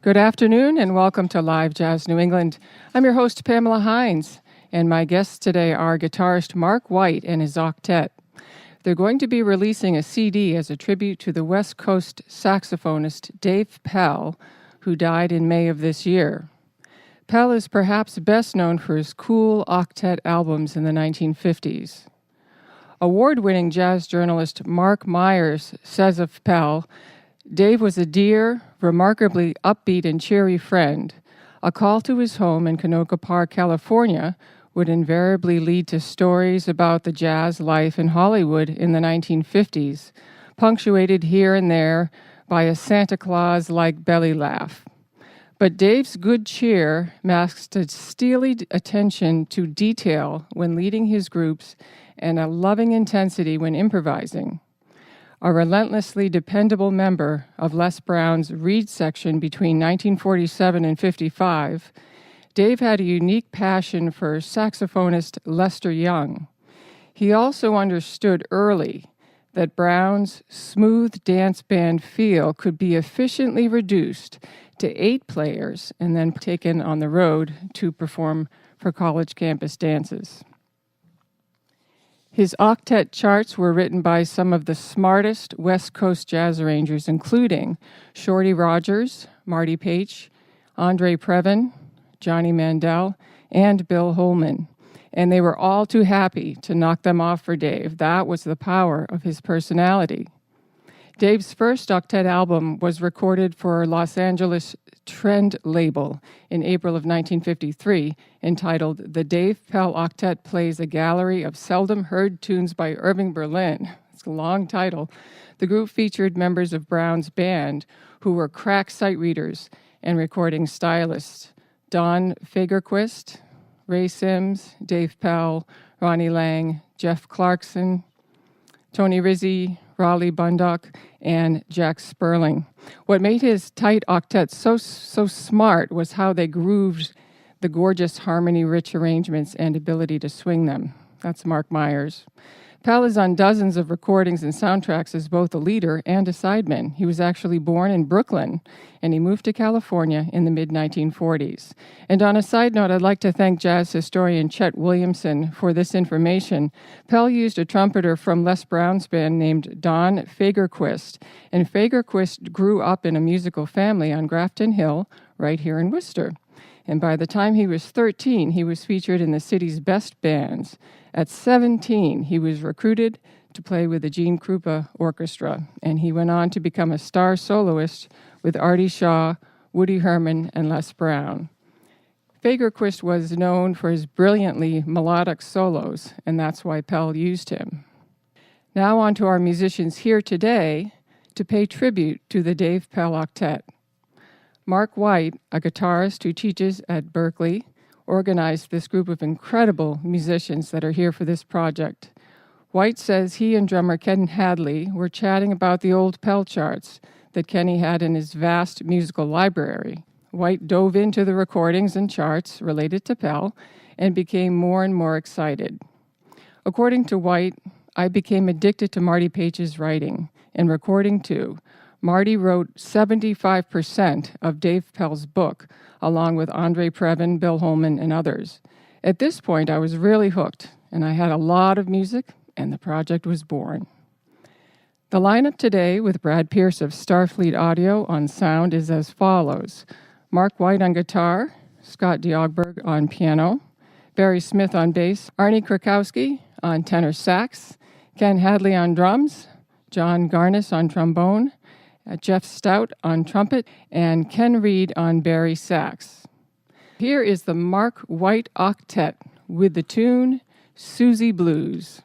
Good afternoon and welcome to Live Jazz New England. I'm your host, Pamela Hines, and my guests today are guitarist Mark White and his Octet. They're going to be releasing a CD as a tribute to the West Coast saxophonist Dave Pell, who died in May of this year. Pell is perhaps best known for his cool Octet albums in the 1950s. Award-winning jazz journalist Mark Myers says of Pell, Dave was a dear, remarkably upbeat and cheery friend. A call to his home in Canoga Park, California, would invariably lead to stories about the jazz life in Hollywood in the 1950s, punctuated here and there by a Santa Claus-like belly laugh. But Dave's good cheer masked a steely attention to detail when leading his groups and a loving intensity when improvising. A relentlessly dependable member of Les Brown's Reid section between 1947 and 55, Dave had a unique passion for saxophonist Lester Young. He also understood early that Brown's smooth dance band feel could be efficiently reduced to 8 players and then taken on the road to perform for college campus dances. His Octet charts were written by some of the smartest West Coast jazz arrangers, including Shorty Rogers, Marty Paich, Andre Previn, Johnny Mandel, and Bill Holman. And they were all too happy to knock them off for Dave. That was the power of his personality. Dave's first Octet album was recorded for Los Angeles Trend label in April of 1953, entitled The Dave Pell Octet Plays a Gallery of Seldom Heard Tunes by Irving Berlin. It's a long title. The group featured members of Brown's band who were crack sight readers and recording stylists: Don Fagerquist, Ray Sims, Dave Pell, Ronnie Lang, Jeff Clarkson, Tony Rizzi, Raleigh Bundock, and Jack Sperling. What made his tight octet so smart was how they grooved the gorgeous harmony-rich arrangements and ability to swing them. That's Mark Myers. Pell is on dozens of recordings and soundtracks as both a leader and a sideman. He was actually born in Brooklyn, and he moved to California in the mid-1940s. And on a side note, I'd like to thank jazz historian Chet Williamson for this information. Pell used a trumpeter from Les Brown's band named Don Fagerquist, and Fagerquist grew up in a musical family on Grafton Hill, right here in Worcester. And by the time he was 13, he was featured in the city's best bands. At 17, he was recruited to play with the Gene Krupa Orchestra, and he went on to become a star soloist with Artie Shaw, Woody Herman, and Les Brown. Fagerquist was known for his brilliantly melodic solos, and that's why Pell used him. Now on to our musicians here today to pay tribute to the Dave Pell Octet. Mark White, a guitarist who teaches at Berkeley, organized this group of incredible musicians that are here for this project. White says he and drummer Ken Hadley were chatting about the old Pell charts that Kenny had in his vast musical library. White dove into the recordings and charts related to Pell and became more and more excited. According to White, I became addicted to Marty Paich's writing and recording too. Marty wrote 75% of Dave Pell's book, along with Andre Previn, Bill Holman, and others. At this point, I was really hooked, and I had a lot of music, and the project was born. The lineup today with Brad Pierce of Starfleet Audio on sound is as follows: Mark White on guitar, Scott Deogburn on piano, Barry Smith on bass, Arnie Krakowsky on tenor sax, Ken Hadley on drums, Jon Garniss on trombone, Jeff Stout on trumpet, and Ken Reid on bari sax. Here is the Mark White Octet with the tune Susie Blues.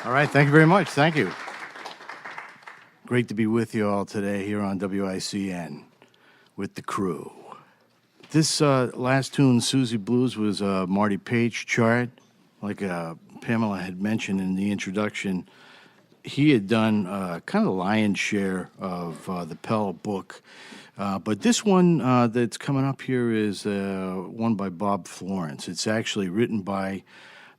All right, thank you very much. Thank you. Great to be with you all today here on WICN with the crew. This last tune, Susie Blues, was a Marty Page chart. Like Pamela had mentioned in the introduction, he had done kind of the lion's share of the Pell book. But this one that's coming up here is one by Bob Florence. It's actually written by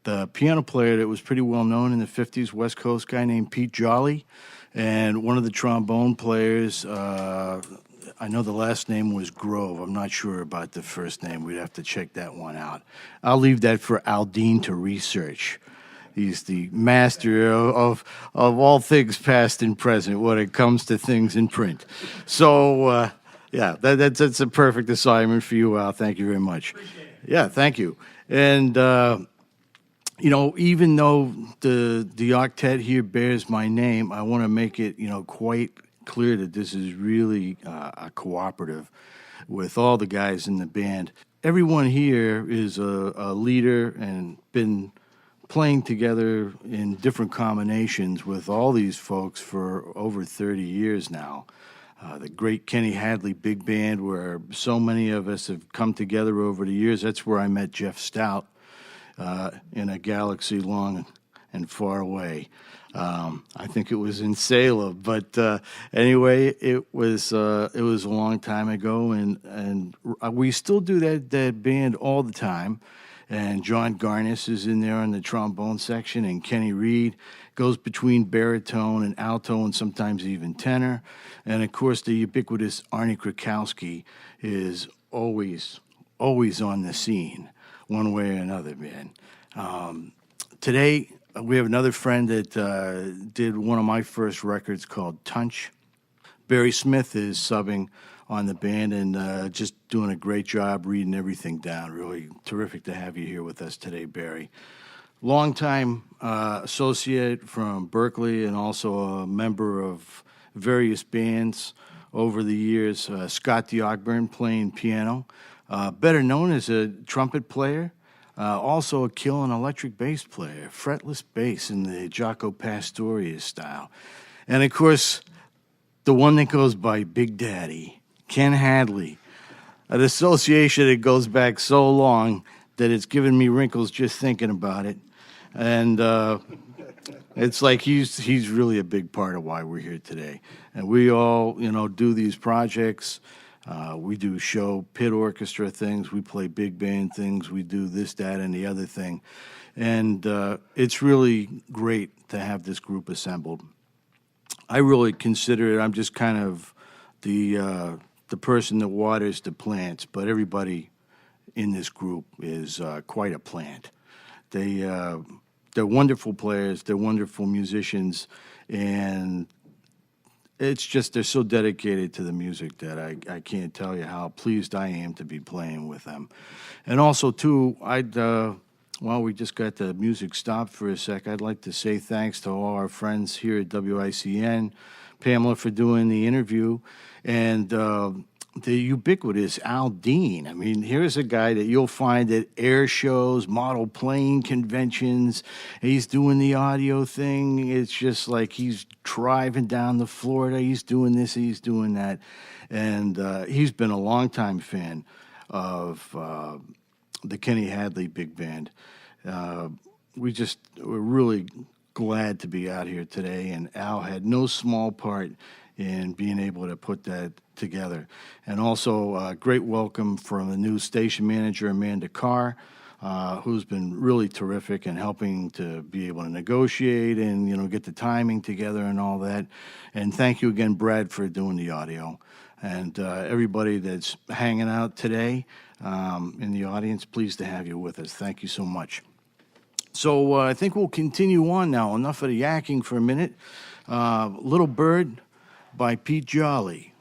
the piano player that was pretty well known in the 50s, West Coast guy named Pete Jolly, and one of the trombone players, I know the last name was Grove. I'm not sure about the first name. We'd have to check that one out. I'll leave that for Aldine to research. He's the master of all things past and present when it comes to things in print. So, yeah, that's a perfect assignment for you, Al. Thank you very much. Yeah, thank you. And, you know, even though the octet here bears my name, I want to make it, quite clear that this is really a cooperative with all the guys in the band. Everyone here is a leader and been playing together in different combinations with all these folks for over 30 years now. The great Kenny Hadley big band, where so many of us have come together over the years. That's where I met Jeff Stout in a galaxy long and far away. I think it was in Salem, but anyway, it was a long time ago, and we still do that band all the time. And Jon Garniss is in there on the trombone section, and Kenny Reid goes between baritone and alto and sometimes even tenor. And of course, the ubiquitous Arnie Krakowsky is always on the scene, one way or another, man. Today, we have another friend that did one of my first records called Tunch. Barry Smith is subbing on the band and just doing a great job reading everything down. Really terrific to have you here with us today, Barry. Longtime associate from Berkeley and also a member of various bands over the years. Scott Deogburn playing piano, better known as a trumpet player. Also a killing electric bass player, fretless bass in the Jaco Pastorius style. And of course, the one that goes by Big Daddy, Ken Hadley, an association that goes back so long that it's given me wrinkles just thinking about it. And it's like he's really a big part of why we're here today. And we all, do these projects. We do show pit orchestra things. We play big band things. We do this, that, and the other thing. And it's really great to have this group assembled. I really consider it, I'm just kind of the person that waters the plants, but everybody in this group is quite a plant. They're wonderful players, they're wonderful musicians, and it's just they're so dedicated to the music that I can't tell you how pleased I am to be playing with them. And also, too, while we just got the music stopped for a sec, I'd like to say thanks to all our friends here at WICN, Pamela for doing the interview, and the ubiquitous Al Dean. I mean, here's a guy that you'll find at air shows, model plane conventions. He's doing the audio thing. It's just like he's driving down to Florida. He's doing this, he's doing that. And he's been a longtime fan of the Kenny Hadley big band. We're really glad to be out here today, and Al had no small part in being able to put that together. And also a great welcome from the new station manager, Amanda Carr, who's been really terrific in helping to be able to negotiate and, get the timing together and all that. And thank you again, Brad, for doing the audio. And everybody that's hanging out today in the audience, pleased to have you with us. Thank you so much. So I think we'll continue on now. Enough of the yakking for a minute. Little Bird by Pete Jolly.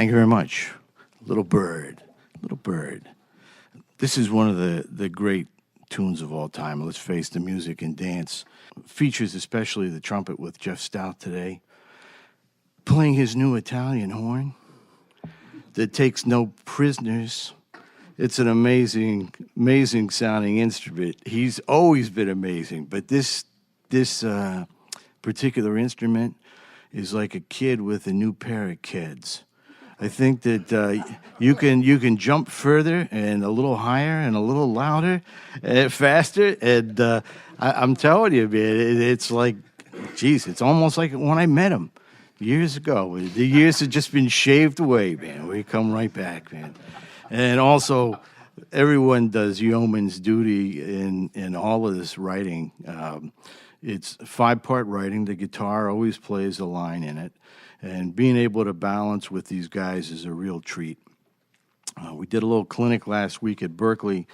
Thank you very much. Little Bird. Little Bird. This is one of the great tunes of all time. Let's Face the Music and Dance. Features especially the trumpet with Jeff Stout today, playing his new Italian horn that takes no prisoners. It's an amazing, amazing sounding instrument. He's always been amazing, but this particular instrument is like a kid with a new pair of kids. I think that you can jump further and a little higher and a little louder and faster. And I'm telling you, man, it's like, geez, it's almost like when I met him years ago. The years have just been shaved away, man. We come right back, man. And also, everyone does yeoman's duty in all of this writing. It's 5-part writing. The guitar always plays a line in it. And being able to balance with these guys is a real treat. We did a little clinic last week at Berkeley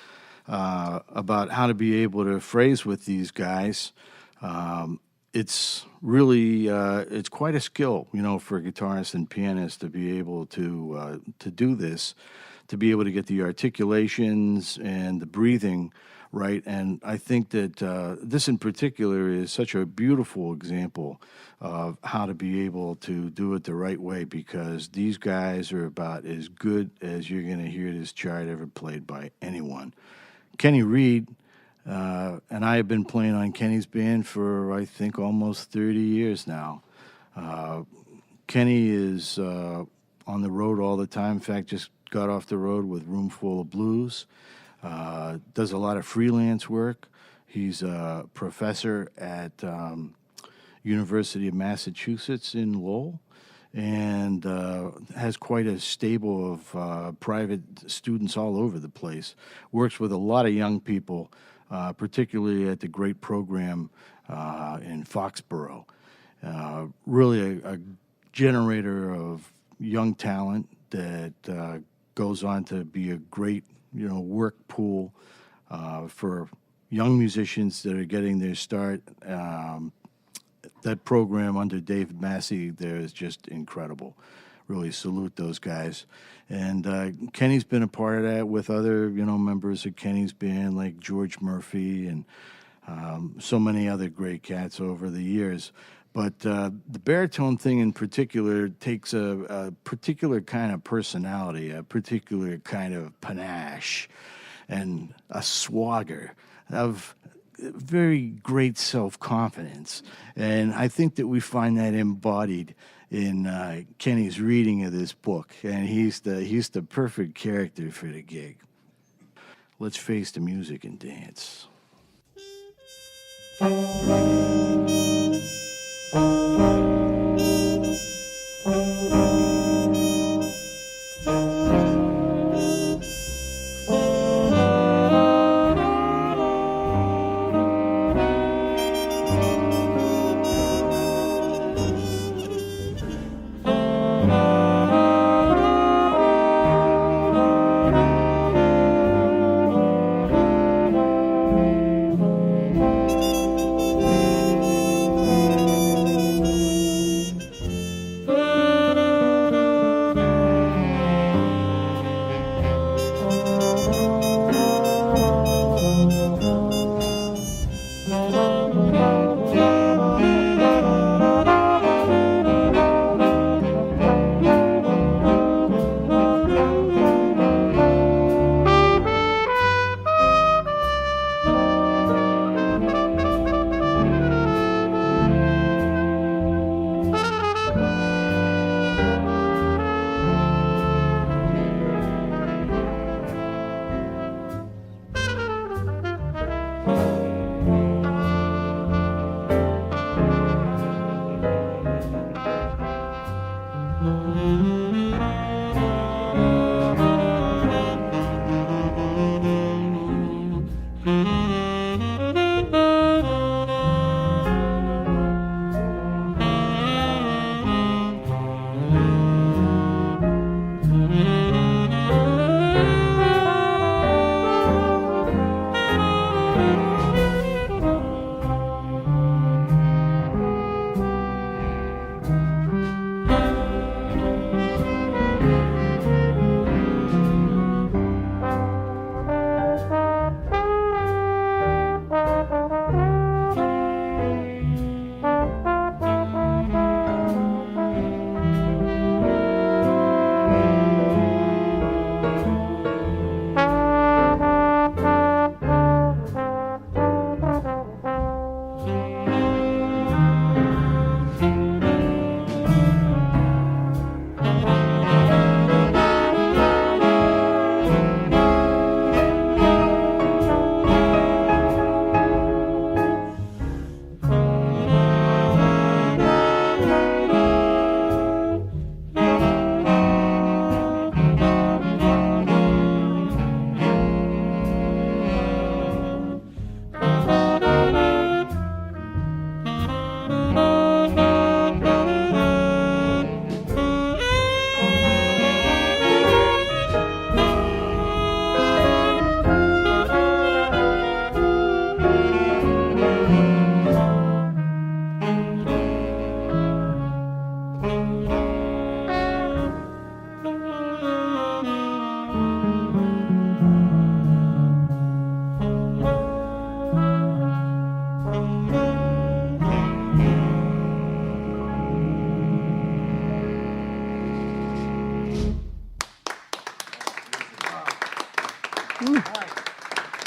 about how to be able to phrase with these guys. It's really it's quite a skill, for guitarists and pianists to be able to do this, to be able to get the articulations and the breathing right. And I think that this in particular is such a beautiful example of how to be able to do it the right way, because these guys are about as good as you're going to hear this chart ever played by anyone. Kenny Reid and I have been playing on Kenny's band for, I think, almost 30 years now. Kenny is on the road all the time. In fact, just got off the road with Room Full of Blues. Does a lot of freelance work. He's a professor at University of Massachusetts in Lowell, and has quite a stable of private students all over the place. Works with a lot of young people, particularly at the great program in Foxborough. Really a generator of young talent that goes on to be a great work pool for young musicians that are getting their start. That program under David Massey there is just incredible. Really salute those guys. And Kenny's been a part of that with other, members of Kenny's band like George Murphy and so many other great cats over the years. But the baritone thing in particular takes a particular kind of personality, a particular kind of panache, and a swagger of very great self-confidence. And I think that we find that embodied in Kenny's reading of this book. And he's the perfect character for the gig. Let's face the music and dance.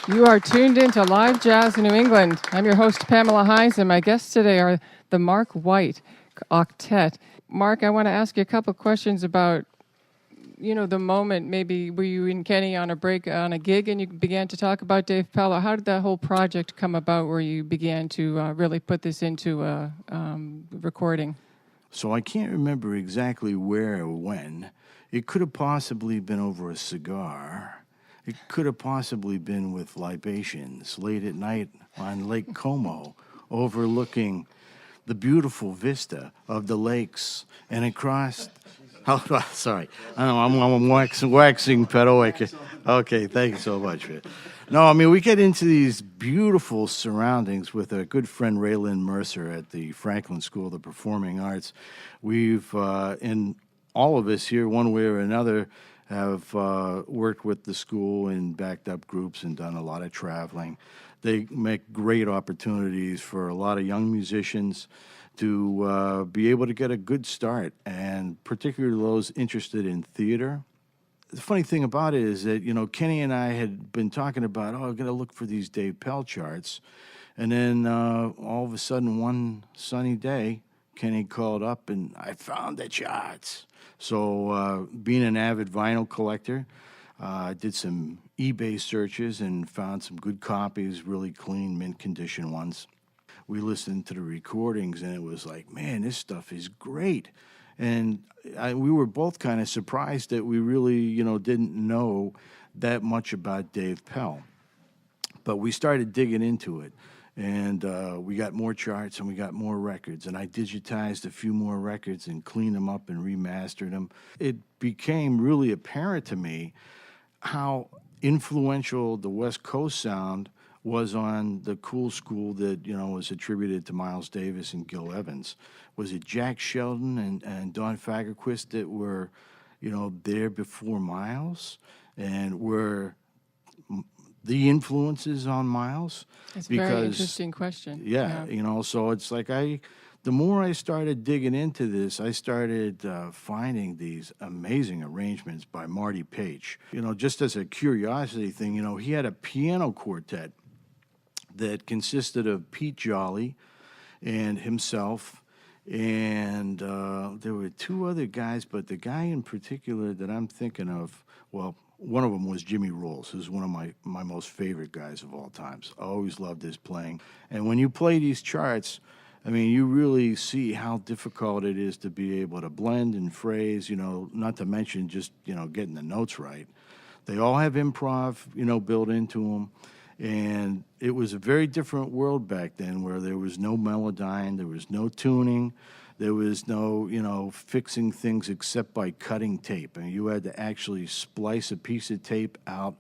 You are tuned into Live Jazz in New England. I'm your host, Pamela Hines, and my guests today are the Mark White Octet. Mark, I want to ask you a couple questions about, the moment. Maybe were you and Kenny on a gig, and you began to talk about Dave Pell? How did that whole project come about where you began to really put this into a recording? So I can't remember exactly where or when. It could have possibly been over a cigar. It could have possibly been with libations late at night on Lake Como, overlooking the beautiful vista of the lakes and across. Oh, sorry, I know I'm waxing pedoic. Okay, thank you so much. No, I mean we get into these beautiful surroundings with a good friend Raylan Mercer at the Franklin School of the Performing Arts. We've in all of us here, one way or another, have worked with the school and backed up groups and done a lot of traveling. They make great opportunities for a lot of young musicians to be able to get a good start, and particularly those interested in theater. The funny thing about it is that, Kenny and I had been talking about, I'm going to look for these Dave Pell charts. And then all of a sudden, one sunny day, Kenny called up and I found the charts. So being an avid vinyl collector, I did some eBay searches and found some good copies, really clean, mint condition ones. We listened to the recordings and it was like, man, this stuff is great. And we were both kind of surprised that we really, didn't know that much about Dave Pell. But we started digging into it. And we got more charts and we got more records. And I digitized a few more records and cleaned them up and remastered them. It became really apparent to me how influential the West Coast sound was on the cool school that, was attributed to Miles Davis and Gil Evans. Was it Jack Sheldon and Don Fagerquist that were, there before Miles and were the influences on Miles? That's a very interesting question. Yeah, so it's like the more I started digging into this, I started finding these amazing arrangements by Marty Page. Just as a curiosity thing, he had a piano quartet that consisted of Pete Jolly and himself, and there were two other guys, but the guy in particular that I'm thinking of, well, one of them was Jimmy Rolls, who's one of my most favorite guys of all times. I always loved his playing. And when you play these charts, I mean, you really see how difficult it is to be able to blend and phrase, not to mention just, getting the notes right. They all have improv, built into them. And it was a very different world back then where there was no melodyne, there was no tuning, there was no, fixing things except by cutting tape. And you had to actually splice a piece of tape out,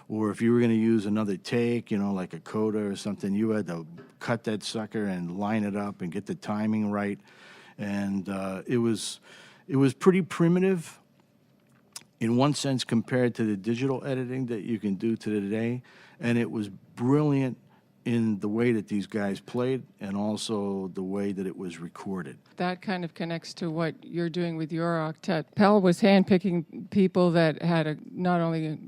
or if you were going to use another take, like a coda or something, you had to cut that sucker and line it up and get the timing right. And it was pretty primitive in one sense compared to the digital editing that you can do to today. And it was brilliant in the way that these guys played and also the way that it was recorded. That kind of connects to what you're doing with your octet. Pell was handpicking people that had not only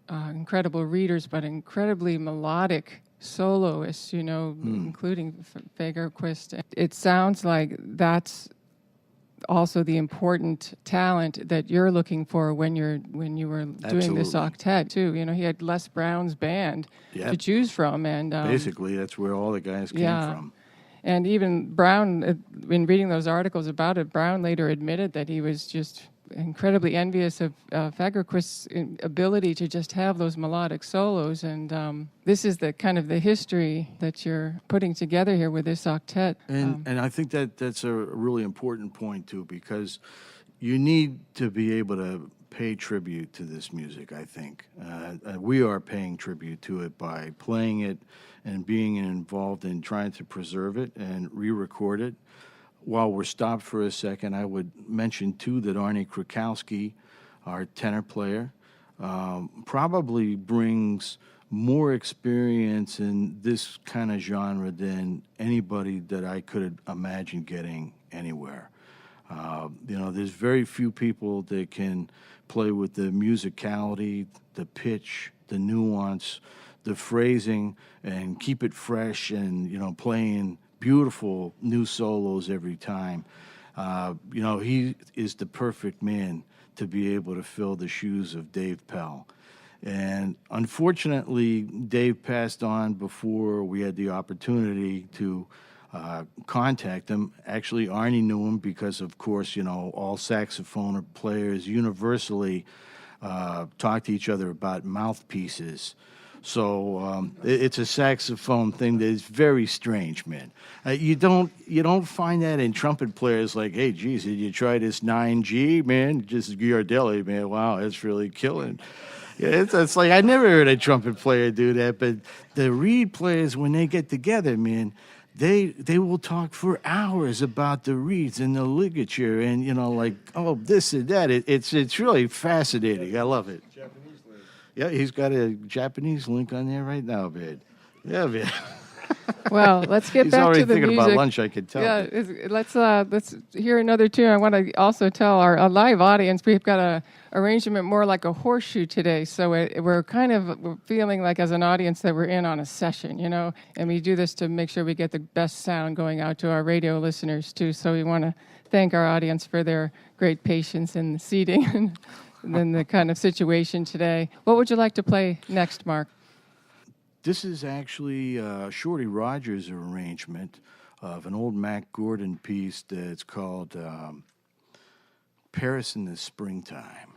incredible readers, but incredibly melodic soloists, including Fagerquist. It sounds like that's also the important talent that you're looking for when you were doing this octet too. He had Les Brown's band to choose from, and basically that's where all the guys came from. And even Brown, in reading those articles about it, Brown later admitted that he was just incredibly envious of Fagerquist's ability to just have those melodic solos. And this is the kind of the history that you're putting together here with this octet. And I think that's a really important point, too, because you need to be able to pay tribute to this music, I think. We are paying tribute to it by playing it and being involved in trying to preserve it and re-record it. While we're stopped for a second, I would mention, too, that Arnie Krakowsky, our tenor player, probably brings more experience in this kind of genre than anybody that I could imagine getting anywhere. There's very few people that can play with the musicality, the pitch, the nuance, the phrasing and keep it fresh, and playing beautiful new solos every time. He is the perfect man to be able to fill the shoes of Dave Pell. And unfortunately, Dave passed on before we had the opportunity to contact him. Actually, Arnie knew him because, of course, all saxophone players universally talk to each other about mouthpieces. So it's a saxophone thing that is very strange, man. You don't find that in trumpet players. Like, hey, geez, did you try this 9G, man? Just Giardelli, man. Wow, it's really killing. Yeah, it's like I never heard a trumpet player do that. But the Reid players, when they get together, man, they will talk for hours about the reeds and the ligature and this and that. It's really fascinating. I love it. Japanese link. Yeah, he's got a Japanese link on there right now, man. Yeah, man. Well, let's get He's back already to the thinking music. about lunch, I can tell. Yeah, let's hear another tune. I want to also tell our live audience we've got a arrangement more like a horseshoe today. So we're feeling like as an audience that we're in on a session, and we do this to make sure we get the best sound going out to our radio listeners too. So we want to thank our audience for their great patience in the seating and then the kind of situation today. What would you like to play next, Mark? This is actually Shorty Rogers' arrangement of an old Mac Gordon piece that's called Paris in the Springtime.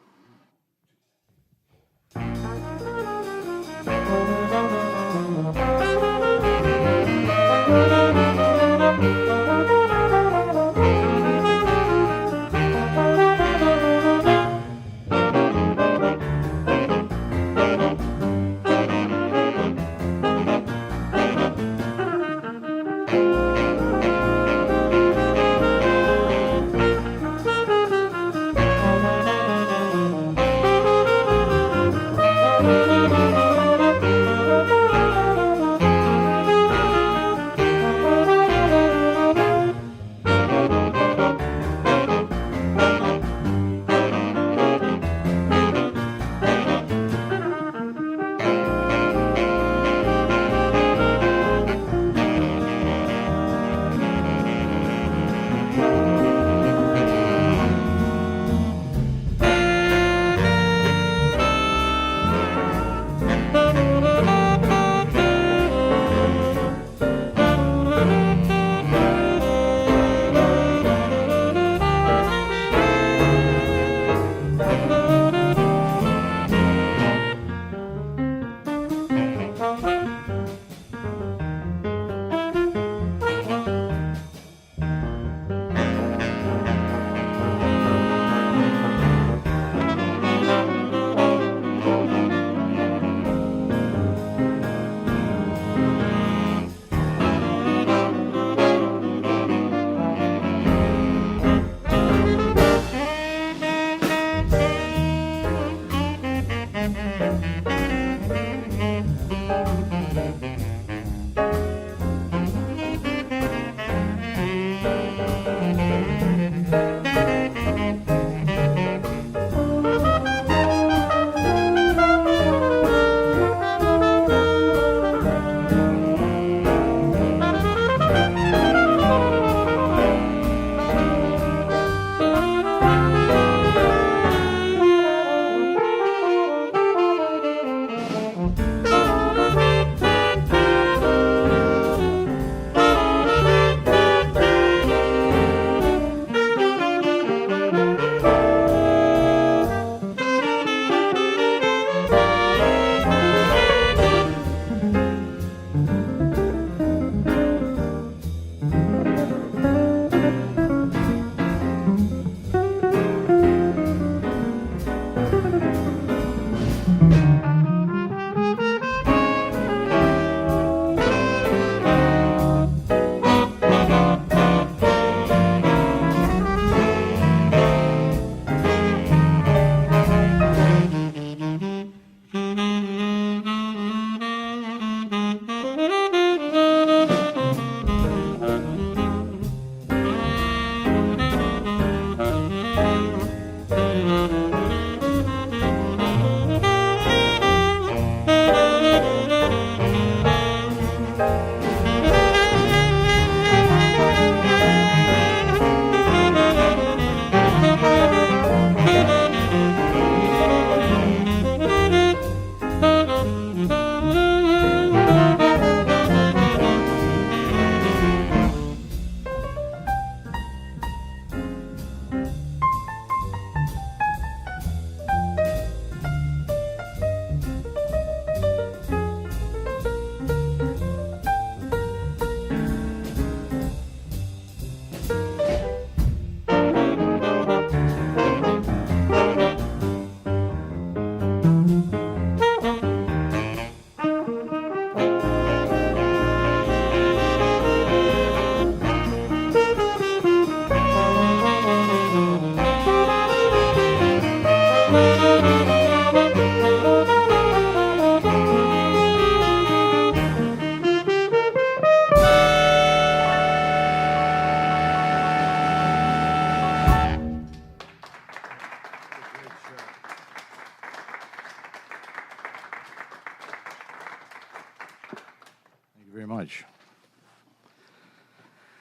much.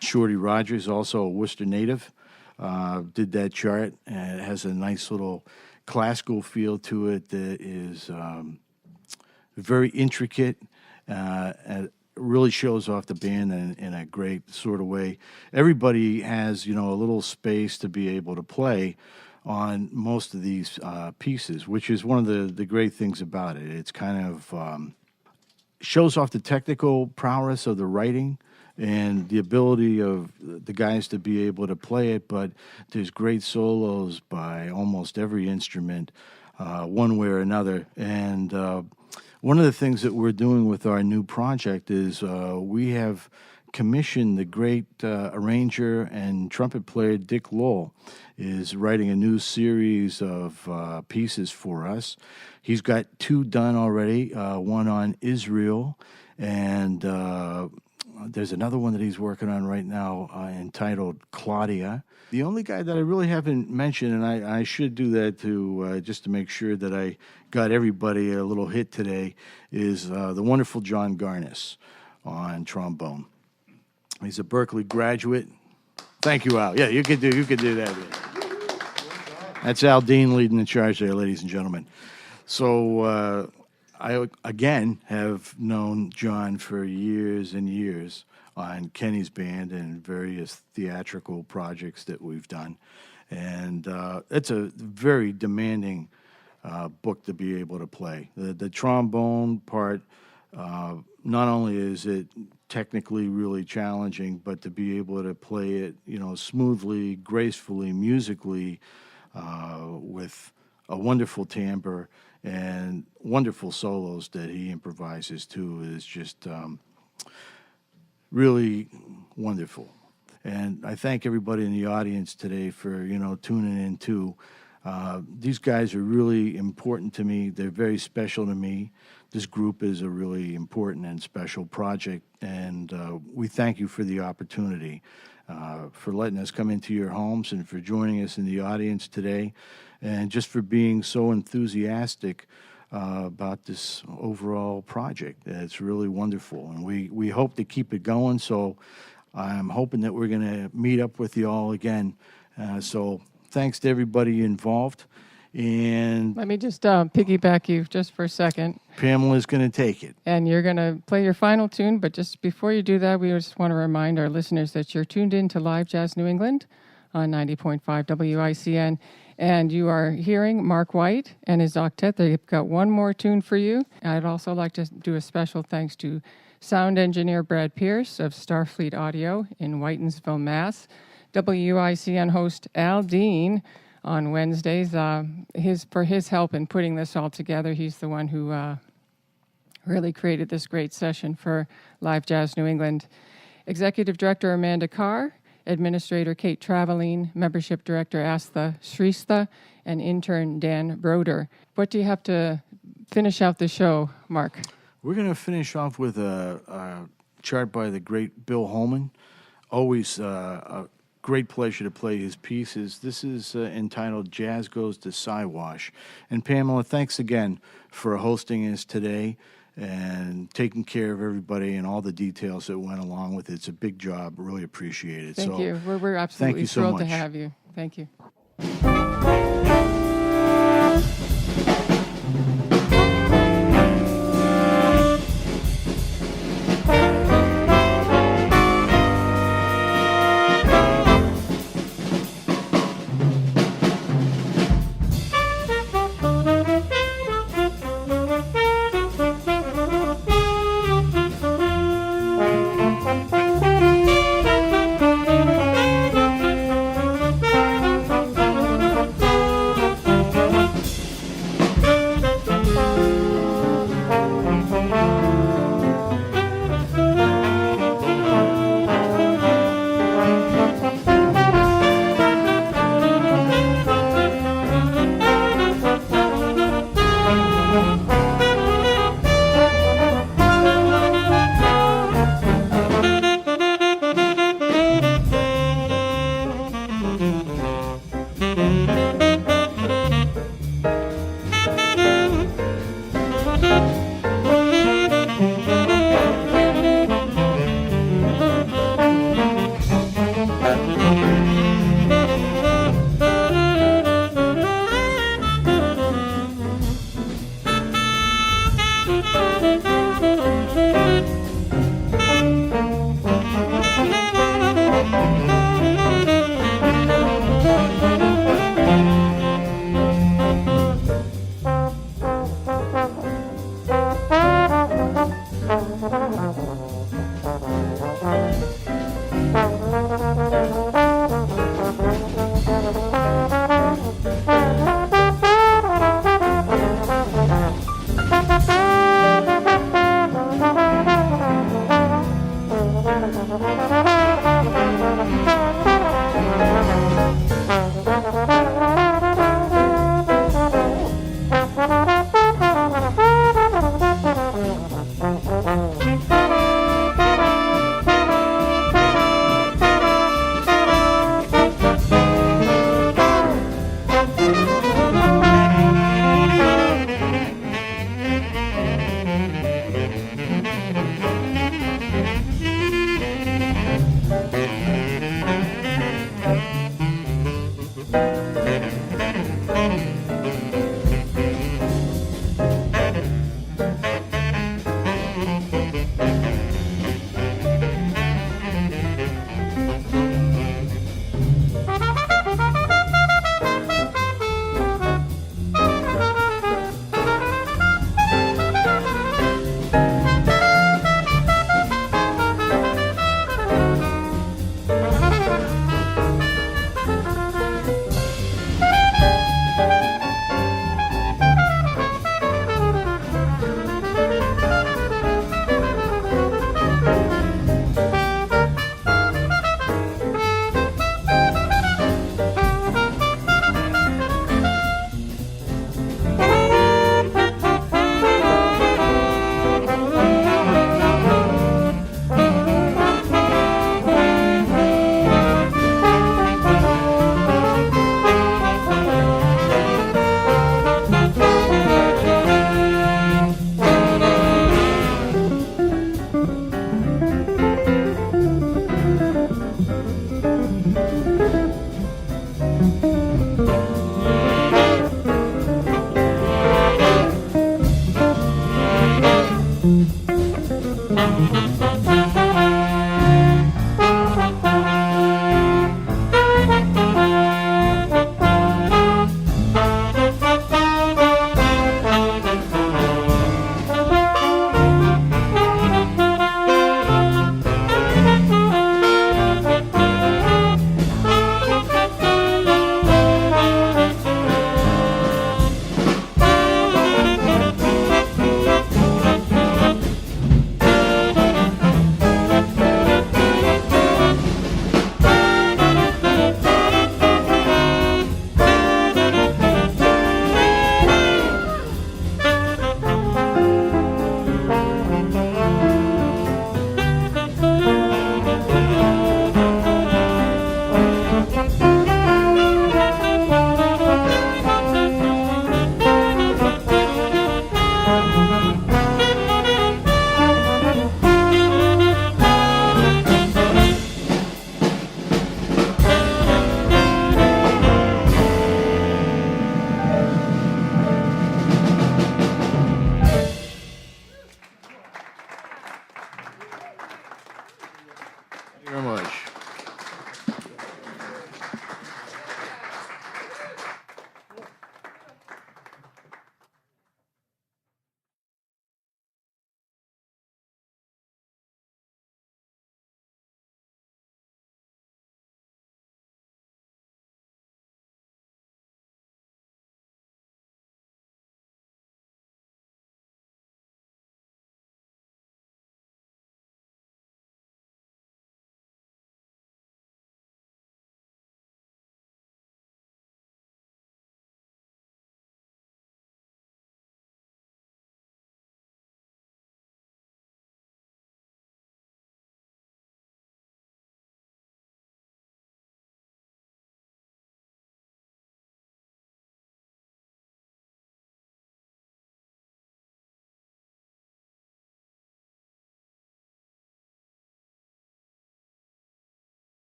Shorty Rogers, also a Worcester native, did that chart, and it has a nice little classical feel to it that is very intricate and really shows off the band in a great sort of way. Everybody has, a little space to be able to play on most of these pieces, which is one of the great things about it. It's kind of shows off the technical prowess of the writing and the ability of the guys to be able to play it, but there's great solos by almost every instrument, one way or another. And one of the things that we're doing with our new project is we have commissioned the great arranger and trumpet player Dick Lowell is writing a new series of pieces for us. He's got 2 done already, one on Israel, and there's another one that he's working on right now entitled Claudia. The only guy that I really haven't mentioned, and I should do that to just to make sure that I got everybody a little hit today, is the wonderful Jon Garniss on trombone. He's a Berkeley graduate. Thank you, Al. Yeah, you could do that. That's Al Dean leading the charge there, ladies and gentlemen. So I, again, have known Jon for years and years on Kenny's band and various theatrical projects that we've done. And it's a very demanding book to be able to play. The trombone part, not only is it technically really challenging, but to be able to play it, smoothly, gracefully, musically, with a wonderful timbre and wonderful solos that he improvises too is just really wonderful. And I thank everybody in the audience today for, tuning in too. These guys are really important to me. They're very special to me. This group is a really important and special project, and we thank you for the opportunity, for letting us come into your homes and for joining us in the audience today, and just for being so enthusiastic about this overall project. It's really wonderful, and we hope to keep it going, so I'm hoping that we're going to meet up with you all again. So thanks to everybody involved. And let me just piggyback you just for a second. Pamela's going to take it. And you're going to play your final tune, but just before you do that, we just want to remind our listeners that you're tuned in to Live Jazz New England on 90.5 WICN, and you are hearing Mark White and his Octet. They've got one more tune for you. I'd also like to do a special thanks to sound engineer Brad Pierce of Starfleet Audio in Whitensville, Mass., WICN host Al Dean on Wednesdays, for his help in putting this all together. He's the one who really created this great session for Live Jazz New England. Executive Director Amanda Carr, Administrator Kate Traveline, Membership Director Astha Shristha, and Intern Dan Broder. What do you have to finish out the show, Mark? We're going to finish off with a chart by the great Bill Holman. Always a great pleasure to play his pieces. This is entitled Jazz Goes to Siwash. And Pamela, thanks again for hosting us today and taking care of everybody and all the details that went along with it. It's a big job. Really appreciate it. Thank you. We're absolutely thrilled to have you. Thank you. Thank you.